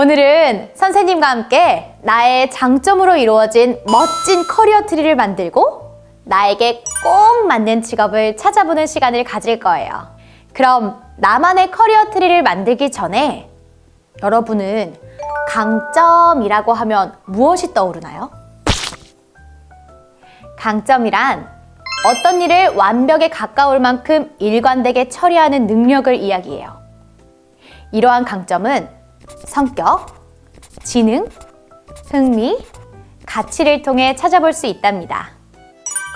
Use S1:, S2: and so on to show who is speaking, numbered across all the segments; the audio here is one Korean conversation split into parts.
S1: 오늘은 선생님과 함께 나의 장점으로 이루어진 멋진 커리어 트리를 만들고 나에게 꼭 맞는 직업을 찾아보는 시간을 가질 거예요. 그럼 나만의 커리어 트리를 만들기 전에 여러분은 강점이라고 하면 무엇이 떠오르나요? 강점이란 어떤 일을 완벽에 가까울 만큼 일관되게 처리하는 능력을 이야기해요. 이러한 강점은 성격, 지능, 흥미, 가치를 통해 찾아볼 수 있답니다.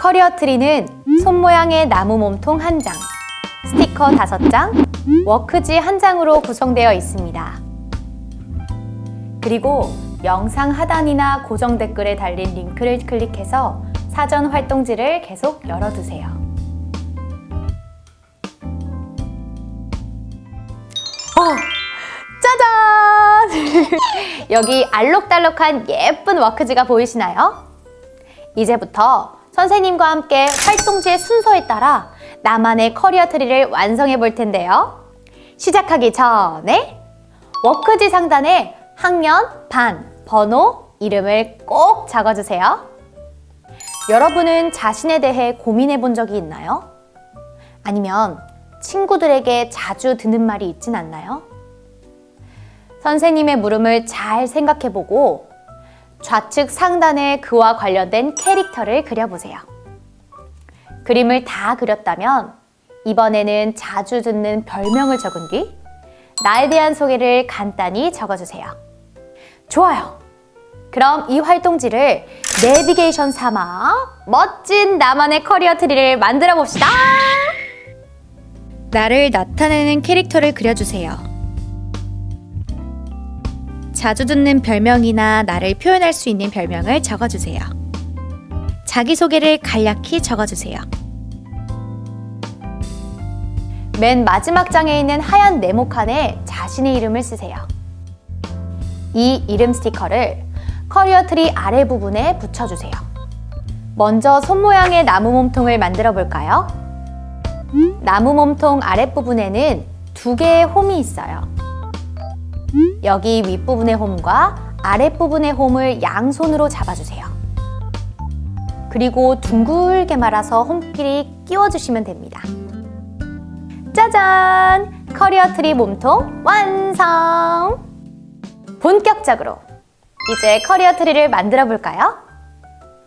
S1: 커리어 트리는 손 모양의 나무 몸통 1장, 스티커 5장, 워크지 1장으로 구성되어 있습니다. 그리고 영상 하단이나 고정 댓글에 달린 링크를 클릭해서 사전 활동지를 계속 열어두세요. 짜잔! 여기 알록달록한 예쁜 워크지가 보이시나요? 이제부터 선생님과 함께 활동지의 순서에 따라 나만의 커리어 트리를 완성해 볼 텐데요. 시작하기 전에 워크지 상단에 학년, 반, 번호, 이름을 꼭 적어주세요. 여러분은 자신에 대해 고민해 본 적이 있나요? 아니면 친구들에게 자주 듣는 말이 있진 않나요? 선생님의 물음을 잘 생각해보고 좌측 상단에 그와 관련된 캐릭터를 그려보세요. 그림을 다 그렸다면 이번에는 자주 듣는 별명을 적은 뒤 나에 대한 소개를 간단히 적어주세요. 좋아요! 그럼 이 활동지를 내비게이션 삼아 멋진 나만의 커리어 트리를 만들어 봅시다! 나를 나타내는 캐릭터를 그려주세요. 자주 듣는 별명이나 나를 표현할 수 있는 별명을 적어주세요. 자기소개를 간략히 적어주세요. 맨 마지막 장에 있는 하얀 네모칸에 자신의 이름을 쓰세요. 이 이름 스티커를 커리어 트리 아래 부분에 붙여주세요. 먼저 손 모양의 나무 몸통을 만들어 볼까요? 나무 몸통 아랫부분에는 2개의 홈이 있어요. 여기 윗부분의 홈과 아랫부분의 홈을 양손으로 잡아주세요. 그리고 둥글게 말아서 홈끼리 끼워주시면 됩니다. 짜잔! 커리어 트리 몸통 완성! 본격적으로 이제 커리어 트리를 만들어 볼까요?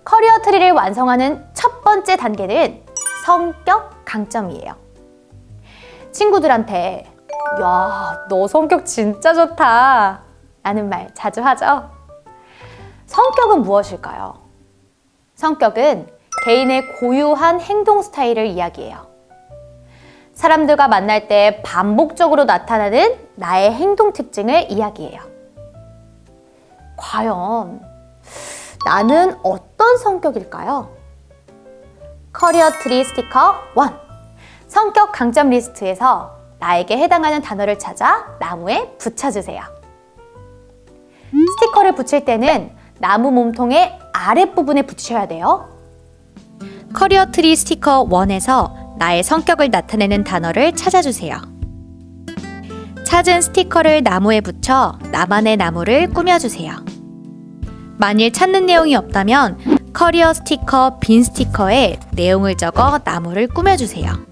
S1: 커리어 트리를 완성하는 첫 번째 단계는 성격 강점이에요. 친구들한테 야, 너 성격 진짜 좋다 라는 말 자주 하죠? 성격은 무엇일까요? 성격은 개인의 고유한 행동 스타일을 이야기해요. 사람들과 만날 때 반복적으로 나타나는 나의 행동 특징을 이야기해요. 과연 나는 어떤 성격일까요? 커리어 트리 스티커 1 성격 강점 리스트에서 나에게 해당하는 단어를 찾아 나무에 붙여주세요. 스티커를 붙일 때는 나무 몸통의 아랫부분에 붙이셔야 돼요. 커리어 트리 스티커 1에서 나의 성격을 나타내는 단어를 찾아주세요. 찾은 스티커를 나무에 붙여 나만의 나무를 꾸며주세요. 만일 찾는 내용이 없다면 커리어 스티커 빈 스티커에 내용을 적어 나무를 꾸며주세요.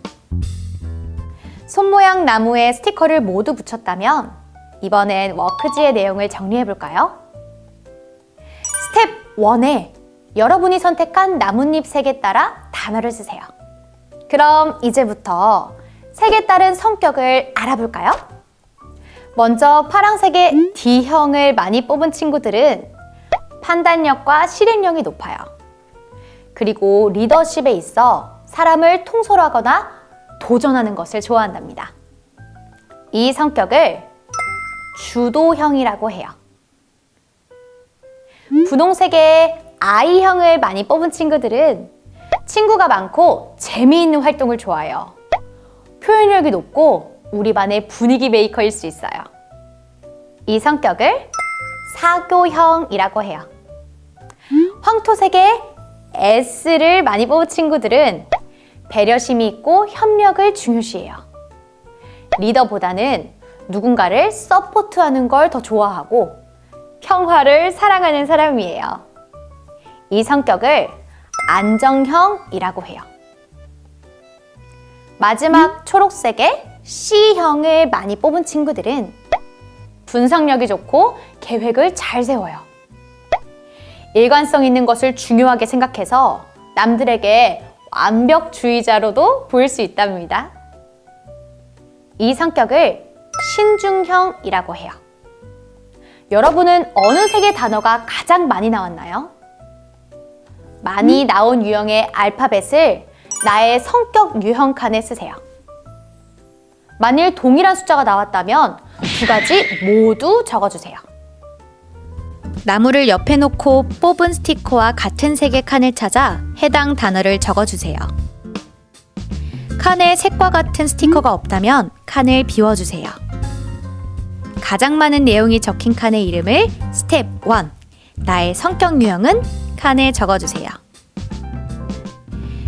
S1: 손 모양 나무에 스티커를 모두 붙였다면 이번엔 워크지의 내용을 정리해볼까요? 스텝 1에 여러분이 선택한 나뭇잎 색에 따라 단어를 쓰세요. 그럼 이제부터 색에 따른 성격을 알아볼까요? 먼저 파란색의 D형을 많이 뽑은 친구들은 판단력과 실행력이 높아요. 그리고 리더십에 있어 사람을 통솔하거나 도전하는 것을 좋아한답니다. 이 성격을 주도형이라고 해요. 분홍색의 I형을 많이 뽑은 친구들은 친구가 많고 재미있는 활동을 좋아해요. 표현력이 높고 우리 반의 분위기 메이커일 수 있어요. 이 성격을 사교형이라고 해요. 황토색의 S를 많이 뽑은 친구들은 배려심이 있고 협력을 중요시해요. 리더보다는 누군가를 서포트하는 걸 더 좋아하고 평화를 사랑하는 사람이에요. 이 성격을 안정형이라고 해요. 마지막 초록색의 C형을 많이 뽑은 친구들은 분석력이 좋고 계획을 잘 세워요. 일관성 있는 것을 중요하게 생각해서 남들에게 완벽주의자로도 보일 수 있답니다. 이 성격을 신중형이라고 해요. 여러분은 어느 색의 단어가 가장 많이 나왔나요? 많이 나온 유형의 알파벳을 나의 성격 유형 칸에 쓰세요. 만일 동일한 숫자가 나왔다면 두 가지 모두 적어주세요. 나무를 옆에 놓고 뽑은 스티커와 같은 색의 칸을 찾아 해당 단어를 적어주세요. 칸에 색과 같은 스티커가 없다면 칸을 비워주세요. 가장 많은 내용이 적힌 칸의 이름을 스텝 1, 나의 성격 유형은 칸에 적어주세요.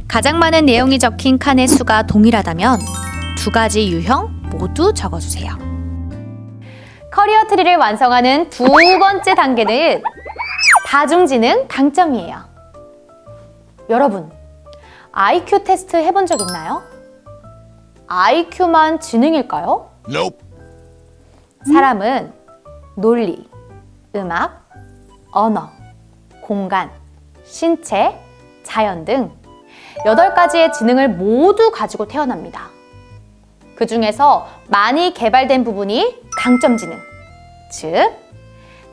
S1: 가장 많은 내용이 적힌 칸의 수가 동일하다면 두 가지 유형 모두 적어주세요. 커리어 트리를 완성하는 두 번째 단계는 다중지능 강점이에요. 여러분, IQ 테스트 해본 적 있나요? IQ만 지능일까요?
S2: Nope.
S1: 사람은 논리, 음악, 언어, 공간, 신체, 자연 등 8가지의 지능을 모두 가지고 태어납니다. 그 중에서 많이 개발된 부분이 강점 지능, 즉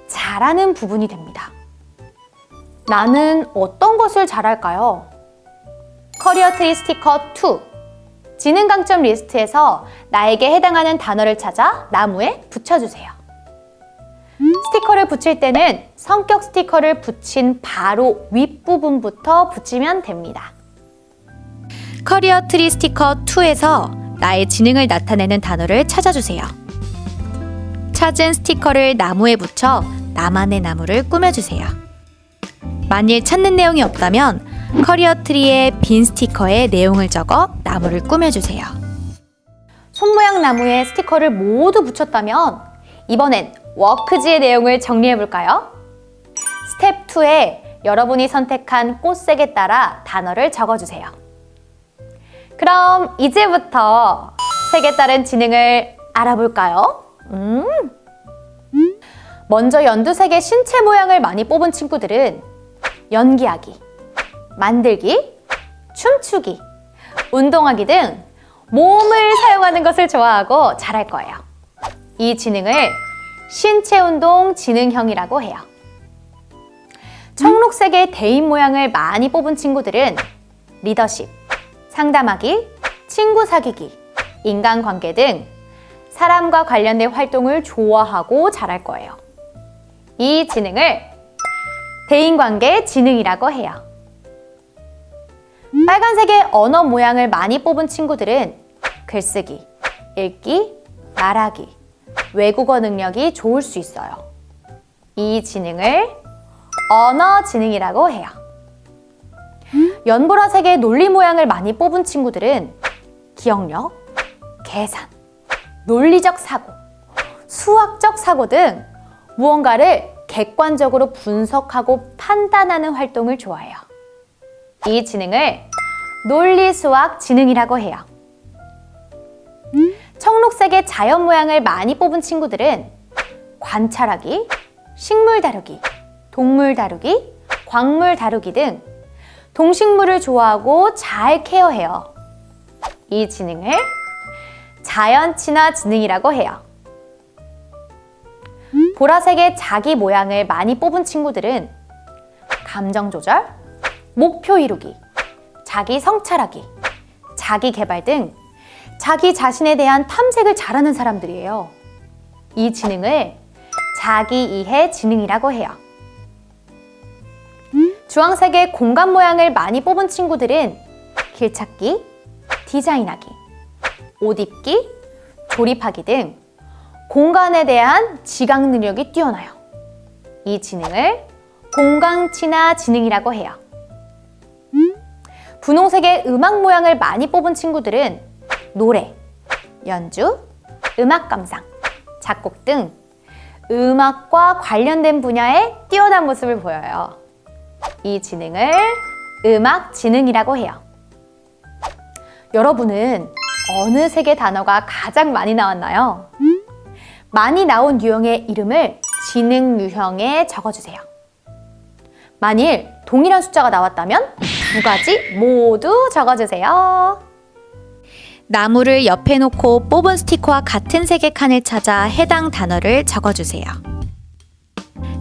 S1: 잘하는 부분이 됩니다. 나는 어떤 것을 잘할까요? 커리어 트리 스티커 2, 지능 강점 리스트에서 나에게 해당하는 단어를 찾아 나무에 붙여주세요. 스티커를 붙일 때는 성격 스티커를 붙인 바로 윗부분부터 붙이면 됩니다. 커리어 트리 스티커 2에서 나의 지능을 나타내는 단어를 찾아주세요. 찾은 스티커를 나무에 붙여 나만의 나무를 꾸며주세요. 만일 찾는 내용이 없다면 커리어 트리의 빈 스티커에 내용을 적어 나무를 꾸며주세요. 손모양 나무에 스티커를 모두 붙였다면 이번엔 워크지의 내용을 정리해볼까요? 스텝 2에 여러분이 선택한 꽃색에 따라 단어를 적어주세요. 그럼 이제부터 색에 따른 지능을 알아볼까요? 먼저 연두색의 신체 모양을 많이 뽑은 친구들은 연기하기, 만들기, 춤추기, 운동하기 등 몸을 사용하는 것을 좋아하고 잘할 거예요. 이 지능을 신체운동 지능형이라고 해요. 청록색의 대인 모양을 많이 뽑은 친구들은 리더십, 상담하기, 친구 사귀기, 인간관계 등 사람과 관련된 활동을 좋아하고 잘할 거예요. 이 지능을 대인관계 지능이라고 해요. 빨간색의 언어 모양을 많이 뽑은 친구들은 글쓰기, 읽기, 말하기, 외국어 능력이 좋을 수 있어요. 이 지능을 언어 지능이라고 해요. 연보라색의 논리 모양을 많이 뽑은 친구들은 기억력, 계산, 논리적 사고, 수학적 사고 등 무언가를 객관적으로 분석하고 판단하는 활동을 좋아해요. 이 지능을 논리수학 지능이라고 해요. 청록색의 자연 모양을 많이 뽑은 친구들은 관찰하기, 식물 다루기, 동물 다루기, 광물 다루기 등 동식물을 좋아하고 잘 케어해요. 이 지능을 자연 친화 지능이라고 해요. 보라색의 자기 모양을 많이 뽑은 친구들은 감정 조절, 목표 이루기, 자기 성찰하기, 자기 개발 등 자기 자신에 대한 탐색을 잘하는 사람들이에요. 이 지능을 자기 이해 지능이라고 해요. 주황색의 공간 모양을 많이 뽑은 친구들은 길 찾기, 디자인하기, 옷 입기, 조립하기 등 공간에 대한 지각 능력이 뛰어나요. 이 지능을 공간 친화 지능이라고 해요. 분홍색의 음악 모양을 많이 뽑은 친구들은 노래, 연주, 음악 감상, 작곡 등 음악과 관련된 분야에 뛰어난 모습을 보여요. 이 지능을 음악 지능이라고 해요. 여러분은 어느 세계 단어가 가장 많이 나왔나요? 많이 나온 유형의 이름을 지능 유형에 적어주세요. 만일 동일한 숫자가 나왔다면 두 가지 모두 적어주세요. 나무를 옆에 놓고 뽑은 스티커와 같은 색의 칸을 찾아 해당 단어를 적어주세요.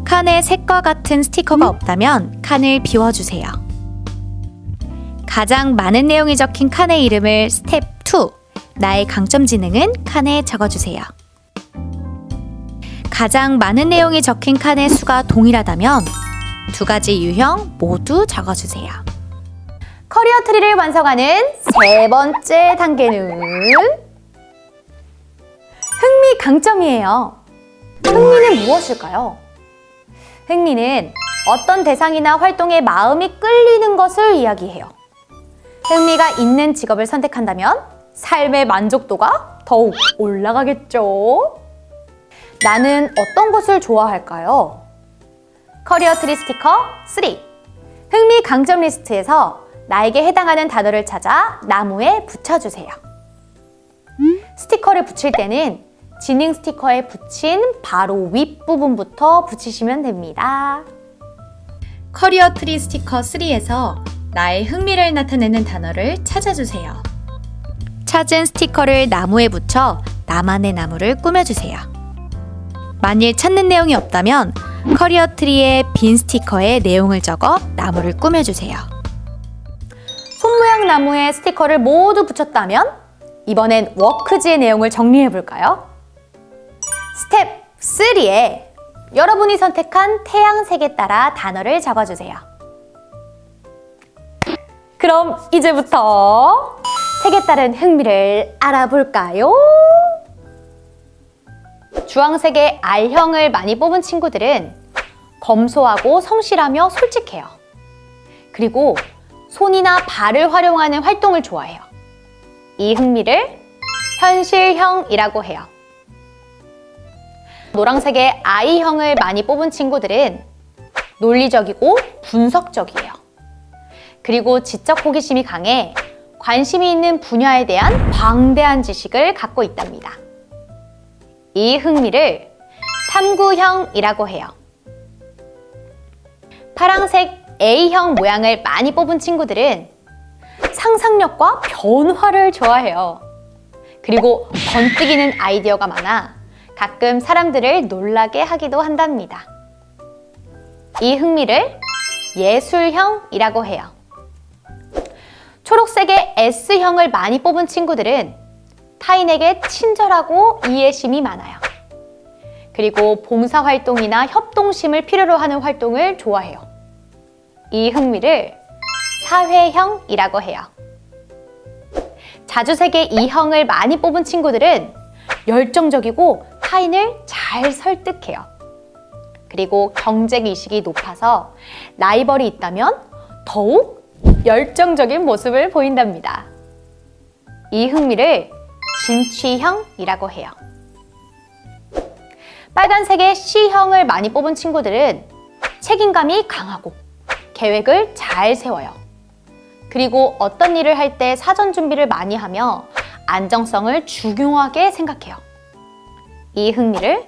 S1: 칸에 색과 같은 스티커가 없다면 칸을 비워주세요. 가장 많은 내용이 적힌 칸의 이름을 스텝 2, 나의 강점 지능은 칸에 적어주세요. 가장 많은 내용이 적힌 칸의 수가 동일하다면 두 가지 유형 모두 적어주세요. 커리어 트리를 완성하는 세 번째 단계는 흥미 강점이에요. 흥미는 무엇일까요? 흥미는 어떤 대상이나 활동에 마음이 끌리는 것을 이야기해요. 흥미가 있는 직업을 선택한다면 삶의 만족도가 더욱 올라가겠죠? 나는 어떤 것을 좋아할까요? 커리어 트리 스티커 3. 흥미 강점 리스트에서 나에게 해당하는 단어를 찾아 나무에 붙여주세요. 스티커를 붙일 때는 지능 스티커에 붙인 바로 윗부분부터 붙이시면 됩니다. 커리어 트리 스티커 3에서 나의 흥미를 나타내는 단어를 찾아주세요. 찾은 스티커를 나무에 붙여 나만의 나무를 꾸며주세요. 만일 찾는 내용이 없다면 커리어 트리의 빈 스티커에 내용을 적어 나무를 꾸며주세요. 손 모양 나무에 스티커를 모두 붙였다면 이번엔 워크지의 내용을 정리해볼까요? 스텝 3에 여러분이 선택한 태양색에 따라 단어를 적어주세요. 그럼 이제부터 색에 따른 흥미를 알아볼까요? 주황색의 R형을 많이 뽑은 친구들은 검소하고 성실하며 솔직해요. 그리고 손이나 발을 활용하는 활동을 좋아해요. 이 흥미를 현실형이라고 해요. 노란색의 I형을 많이 뽑은 친구들은 논리적이고 분석적이에요. 그리고 지적 호기심이 강해 관심이 있는 분야에 대한 방대한 지식을 갖고 있답니다. 이 흥미를 탐구형이라고 해요. 파란색 A형 모양을 많이 뽑은 친구들은 상상력과 변화를 좋아해요. 그리고 번뜩이는 아이디어가 많아 가끔 사람들을 놀라게 하기도 한답니다. 이 흥미를 예술형이라고 해요. 초록색의 S형을 많이 뽑은 친구들은 타인에게 친절하고 이해심이 많아요. 그리고 봉사활동이나 협동심을 필요로 하는 활동을 좋아해요. 이 흥미를 사회형이라고 해요. 자주색의 E형을 많이 뽑은 친구들은 열정적이고 타인을 잘 설득해요. 그리고 경쟁의식이 높아서 라이벌이 있다면 더욱 열정적인 모습을 보인답니다. 이 흥미를 진취형이라고 해요. 빨간색의 C형을 많이 뽑은 친구들은 책임감이 강하고 계획을 잘 세워요. 그리고 어떤 일을 할 때 사전 준비를 많이 하며 안정성을 중요하게 생각해요. 이 흥미를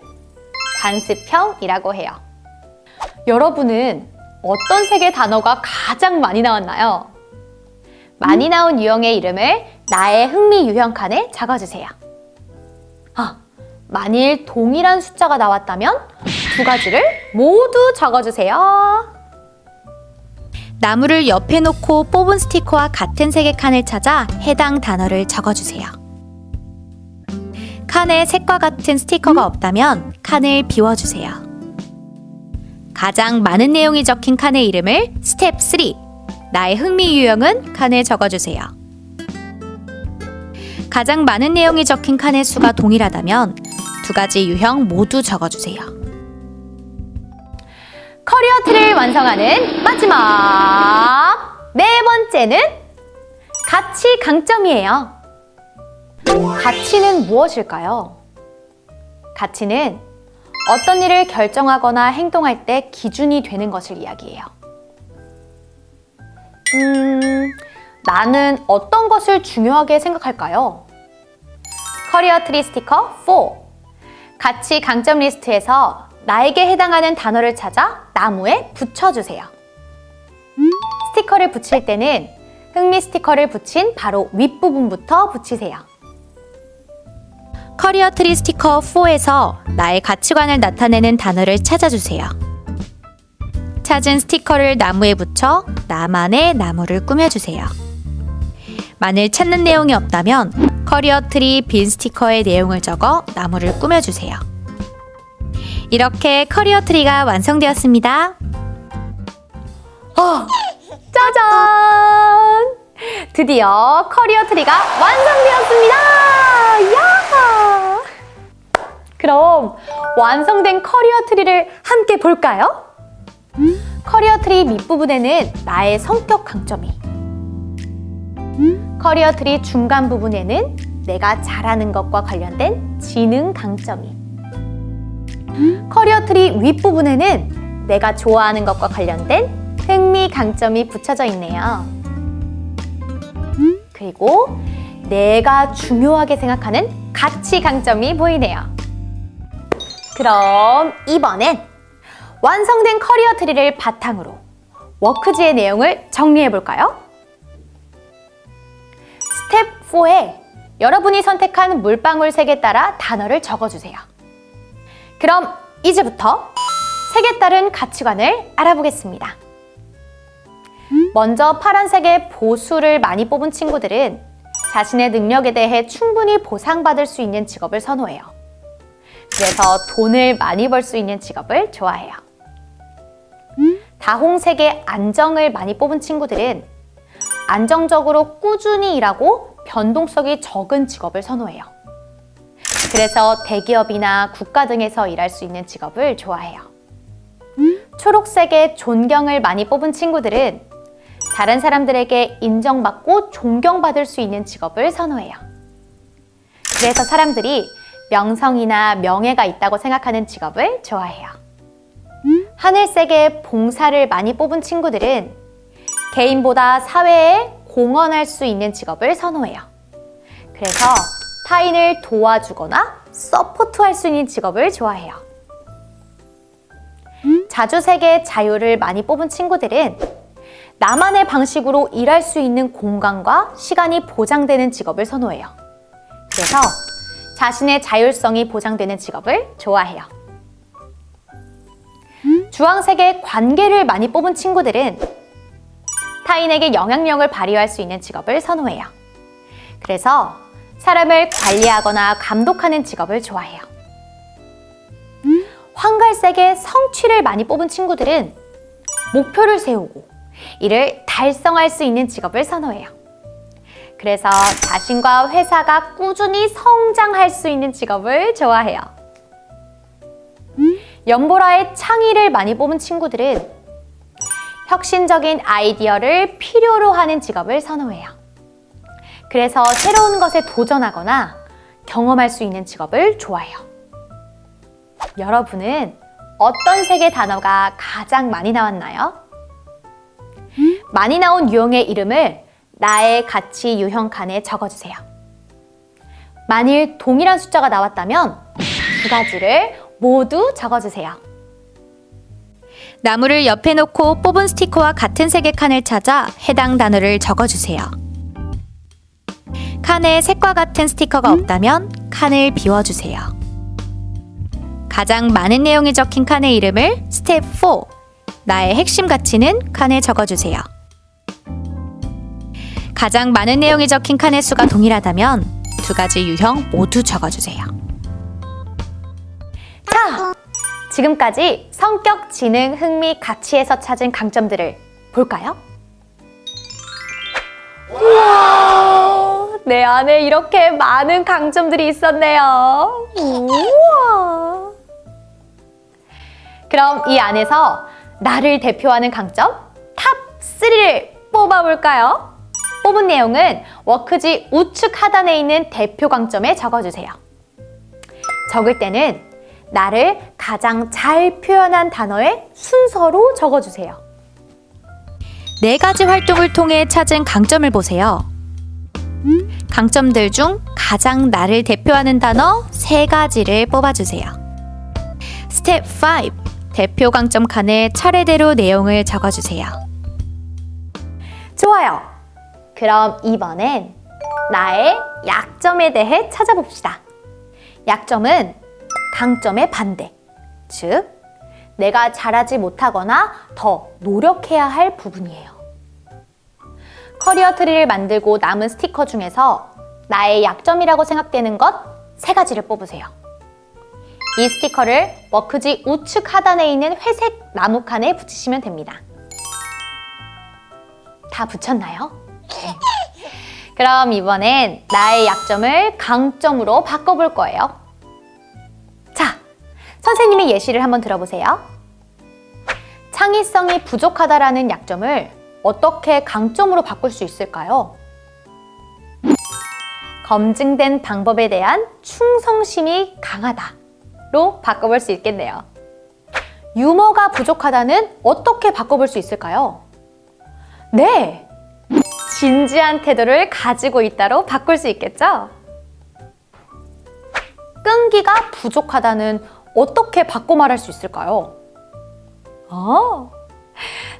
S1: 관습형이라고 해요. 여러분은 어떤 색의 단어가 가장 많이 나왔나요? 많이 나온 유형의 이름을 나의 흥미 유형 칸에 적어주세요. 만일 동일한 숫자가 나왔다면 두 가지를 모두 적어주세요. 나무를 옆에 놓고 뽑은 스티커와 같은 색의 칸을 찾아 해당 단어를 적어주세요. 칸에 색과 같은 스티커가 없다면 칸을 비워주세요. 가장 많은 내용이 적힌 칸의 이름을 스텝 3, 나의 흥미 유형은 칸에 적어주세요. 가장 많은 내용이 적힌 칸의 수가 동일하다면 두 가지 유형 모두 적어주세요. 커리어 트리를 완성하는 마지막 네 번째는 가치 강점이에요. 가치는 무엇일까요? 가치는 어떤 일을 결정하거나 행동할 때 기준이 되는 것을 이야기해요. 나는 어떤 것을 중요하게 생각할까요? 커리어 트리 스티커 4. 가치 강점 리스트에서 나에게 해당하는 단어를 찾아 나무에 붙여주세요. 스티커를 붙일 때는 흥미 스티커를 붙인 바로 윗부분부터 붙이세요. 커리어 트리 스티커 4에서 나의 가치관을 나타내는 단어를 찾아주세요. 찾은 스티커를 나무에 붙여 나만의 나무를 꾸며주세요. 만일 찾는 내용이 없다면 커리어 트리 빈 스티커의 내용을 적어 나무를 꾸며주세요. 이렇게 커리어 트리가 완성되었습니다. 짜잔! 드디어 커리어 트리가 완성되었습니다! 야! 그럼 완성된 커리어 트리를 함께 볼까요? 커리어 트리 밑부분에는 나의 성격 강점이, 커리어 트리 중간 부분에는 내가 잘하는 것과 관련된 지능 강점이, 커리어 트리 윗부분에는 내가 좋아하는 것과 관련된 흥미 강점이 붙여져 있네요. 그리고 내가 중요하게 생각하는 가치 강점이 보이네요. 그럼 이번엔 완성된 커리어 트리를 바탕으로 워크지의 내용을 정리해 볼까요? 스텝 4에 여러분이 선택한 물방울 색에 따라 단어를 적어주세요. 그럼 이제부터 색에 따른 가치관을 알아보겠습니다. 먼저 파란색의 보수를 많이 뽑은 친구들은 자신의 능력에 대해 충분히 보상받을 수 있는 직업을 선호해요. 그래서 돈을 많이 벌 수 있는 직업을 좋아해요. 다홍색의 안정을 많이 뽑은 친구들은 안정적으로 꾸준히 일하고 변동성이 적은 직업을 선호해요. 그래서 대기업이나 국가 등에서 일할 수 있는 직업을 좋아해요. 초록색의 존경을 많이 뽑은 친구들은 다른 사람들에게 인정받고 존경받을 수 있는 직업을 선호해요. 그래서 사람들이 명성이나 명예가 있다고 생각하는 직업을 좋아해요. 하늘색의 봉사를 많이 뽑은 친구들은 개인보다 사회에 공헌할 수 있는 직업을 선호해요. 그래서 타인을 도와주거나 서포트할 수 있는 직업을 좋아해요. 자주색의 자유를 많이 뽑은 친구들은 나만의 방식으로 일할 수 있는 공간과 시간이 보장되는 직업을 선호해요. 그래서 자신의 자율성이 보장되는 직업을 좋아해요. 주황색의 관계를 많이 뽑은 친구들은 타인에게 영향력을 발휘할 수 있는 직업을 선호해요. 그래서 사람을 관리하거나 감독하는 직업을 좋아해요. 황갈색의 성취를 많이 뽑은 친구들은 목표를 세우고 이를 달성할 수 있는 직업을 선호해요. 그래서 자신과 회사가 꾸준히 성장할 수 있는 직업을 좋아해요. 연보라의 창의를 많이 뽑은 친구들은 혁신적인 아이디어를 필요로 하는 직업을 선호해요. 그래서 새로운 것에 도전하거나 경험할 수 있는 직업을 좋아해요. 여러분은 어떤 색의 단어가 가장 많이 나왔나요? 많이 나온 유형의 이름을 나의 가치 유형 칸에 적어주세요. 만일 동일한 숫자가 나왔다면 두 가지를 모두 적어주세요. 나무를 옆에 놓고 뽑은 스티커와 같은 색의 칸을 찾아 해당 단어를 적어주세요. 칸에 색과 같은 스티커가 없다면 칸을 비워주세요. 가장 많은 내용이 적힌 칸의 이름을 스텝 4, 나의 핵심 가치는 칸에 적어주세요. 가장 많은 내용이 적힌 칸의 수가 동일하다면 두 가지 유형 모두 적어주세요. 자, 지금까지 성격, 지능, 흥미, 가치에서 찾은 강점들을 볼까요? 우와, 내 안에 이렇게 많은 강점들이 있었네요. 우와. 그럼 이 안에서 나를 대표하는 강점 탑 3를 뽑아볼까요? 뽑은 내용은 워크지 우측 하단에 있는 대표 강점에 적어주세요. 적을 때는 나를 가장 잘 표현한 단어의 순서로 적어주세요. 4가지 활동을 통해 찾은 강점을 보세요. 강점들 중 가장 나를 대표하는 단어 3가지를 뽑아주세요. 스텝 5. 대표 강점 칸에 차례대로 내용을 적어주세요. 좋아요. 그럼 이번엔 나의 약점에 대해 찾아봅시다. 약점은 강점의 반대, 즉 내가 잘하지 못하거나 더 노력해야 할 부분이에요. 커리어 트리를 만들고 남은 스티커 중에서 나의 약점이라고 생각되는 것 3가지를 뽑으세요. 이 스티커를 워크지 우측 하단에 있는 회색 나무 칸에 붙이시면 됩니다. 다 붙였나요? 그럼 이번엔 나의 약점을 강점으로 바꿔볼 거예요. 자, 선생님의 예시를 한번 들어보세요. 창의성이 부족하다라는 약점을 어떻게 강점으로 바꿀 수 있을까요? 검증된 방법에 대한 충성심이 강하다로 바꿔볼 수 있겠네요. 유머가 부족하다는 어떻게 바꿔볼 수 있을까요? 네! 진지한 태도를 가지고 있다로 바꿀 수 있겠죠? 끈기가 부족하다는 어떻게 바꿔 말할 수 있을까요?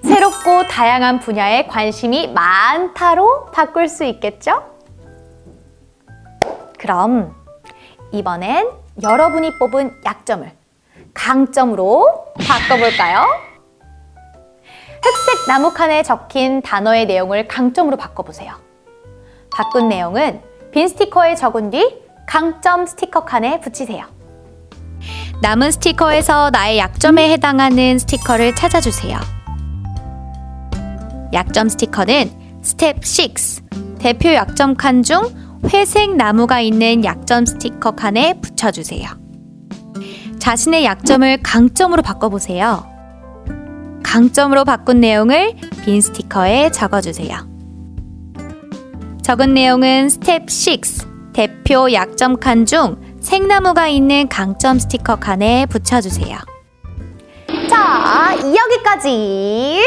S1: 새롭고 다양한 분야에 관심이 많다로 바꿀 수 있겠죠? 그럼 이번엔 여러분이 뽑은 약점을 강점으로 바꿔볼까요? 흑색 나무 칸에 적힌 단어의 내용을 강점으로 바꿔보세요. 바꾼 내용은 빈 스티커에 적은 뒤 강점 스티커 칸에 붙이세요. 남은 스티커에서 나의 약점에 해당하는 스티커를 찾아주세요. 약점 스티커는 스텝 6, 대표 약점 칸 중 회색 나무가 있는 약점 스티커 칸에 붙여주세요. 자신의 약점을 강점으로 바꿔보세요. 강점으로 바꾼 내용을 빈 스티커에 적어주세요. 적은 내용은 스텝 6, 대표 약점 칸 중 생나무가 있는 강점 스티커 칸에 붙여주세요. 자, 여기까지!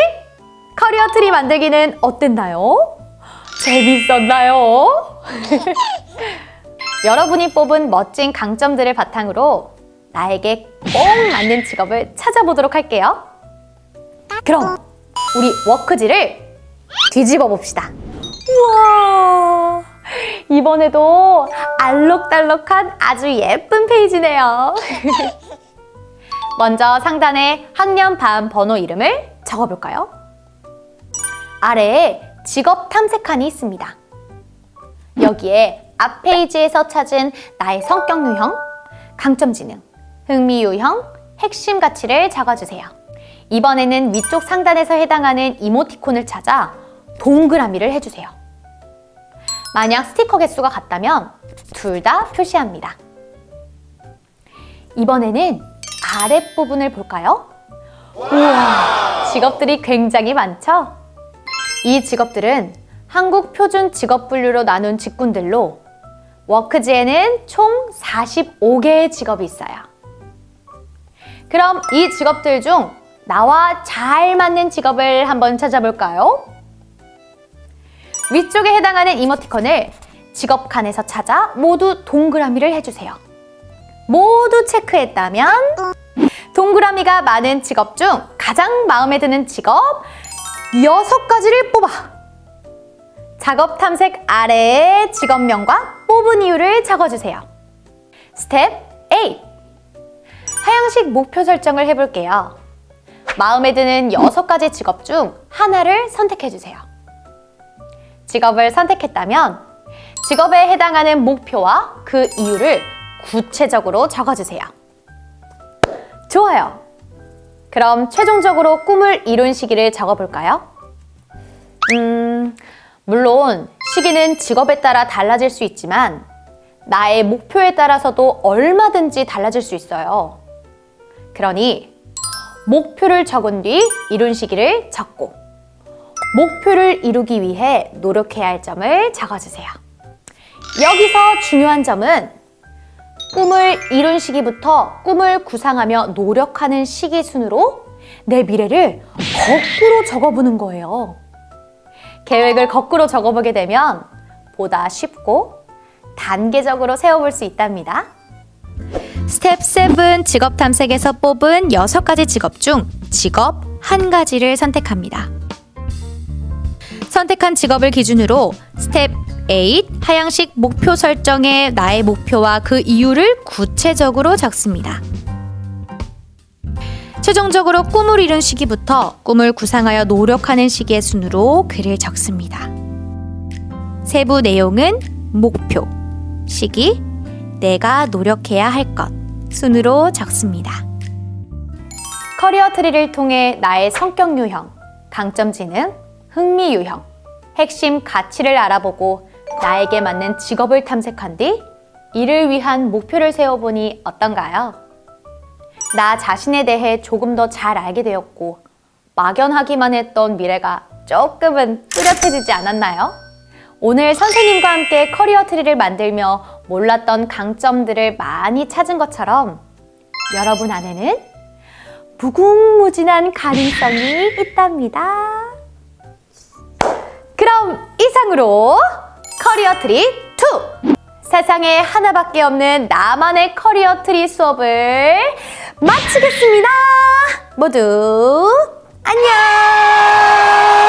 S1: 커리어 트리 만들기는 어땠나요? 재밌었나요? 여러분이 뽑은 멋진 강점들을 바탕으로 나에게 꼭 맞는 직업을 찾아보도록 할게요. 그럼 우리 워크지를 뒤집어 봅시다. 우와, 이번에도 알록달록한 아주 예쁜 페이지네요. 먼저 상단에 학년 반 번호 이름을 적어볼까요? 아래에 직업 탐색칸이 있습니다. 여기에 앞 페이지에서 찾은 나의 성격 유형, 강점 지능, 흥미 유형, 핵심 가치를 적어주세요. 이번에는 위쪽 상단에서 해당하는 이모티콘을 찾아 동그라미를 해주세요. 만약 스티커 개수가 같다면 둘 다 표시합니다. 이번에는 아랫부분을 볼까요? 우와, 직업들이 굉장히 많죠? 이 직업들은 한국 표준 직업 분류로 나눈 직군들로 워크지에는 총 45개의 직업이 있어요. 그럼 이 직업들 중 나와 잘 맞는 직업을 한번 찾아볼까요? 위쪽에 해당하는 이모티콘을 직업 칸에서 찾아 모두 동그라미를 해주세요. 모두 체크했다면 동그라미가 많은 직업 중 가장 마음에 드는 직업 6가지를 뽑아 작업 탐색 아래에 직업명과 뽑은 이유를 적어주세요. 스텝 8. 하향식 목표 설정을 해볼게요. 마음에 드는 6가지 직업 중 하나를 선택해주세요. 직업을 선택했다면 직업에 해당하는 목표와 그 이유를 구체적으로 적어주세요. 좋아요. 그럼 최종적으로 꿈을 이룬 시기를 적어볼까요? 물론 시기는 직업에 따라 달라질 수 있지만 나의 목표에 따라서도 얼마든지 달라질 수 있어요. 그러니 목표를 적은 뒤 이룬 시기를 적고 목표를 이루기 위해 노력해야 할 점을 적어주세요. 여기서 중요한 점은 꿈을 이룬 시기부터 꿈을 구상하며 노력하는 시기 순으로 내 미래를 거꾸로 적어보는 거예요. 계획을 거꾸로 적어보게 되면 보다 쉽고 단계적으로 세워볼 수 있답니다. 스텝 7 직업 탐색에서 뽑은 6가지 직업 중 직업 1가지를 선택합니다. 선택한 직업을 기준으로 스텝 8 하향식 목표 설정에 나의 목표와 그 이유를 구체적으로 적습니다. 최종적으로 꿈을 이룬 시기부터 꿈을 구상하여 노력하는 시기의 순으로 글을 적습니다. 세부 내용은 목표, 시기, 내가 노력해야 할 것 순으로 적습니다. 커리어 트리를 통해 나의 성격 유형, 강점 지능, 흥미 유형, 핵심 가치를 알아보고 나에게 맞는 직업을 탐색한 뒤 이를 위한 목표를 세워보니 어떤가요? 나 자신에 대해 조금 더 잘 알게 되었고 막연하기만 했던 미래가 조금은 뚜렷해지지 않았나요? 오늘 선생님과 함께 커리어 트리를 만들며 몰랐던 강점들을 많이 찾은 것처럼 여러분 안에는 무궁무진한 가능성이 있답니다. 그럼 이상으로 커리어 트리 2! 세상에 하나밖에 없는 나만의 커리어 트리 수업을 마치겠습니다. 모두 안녕!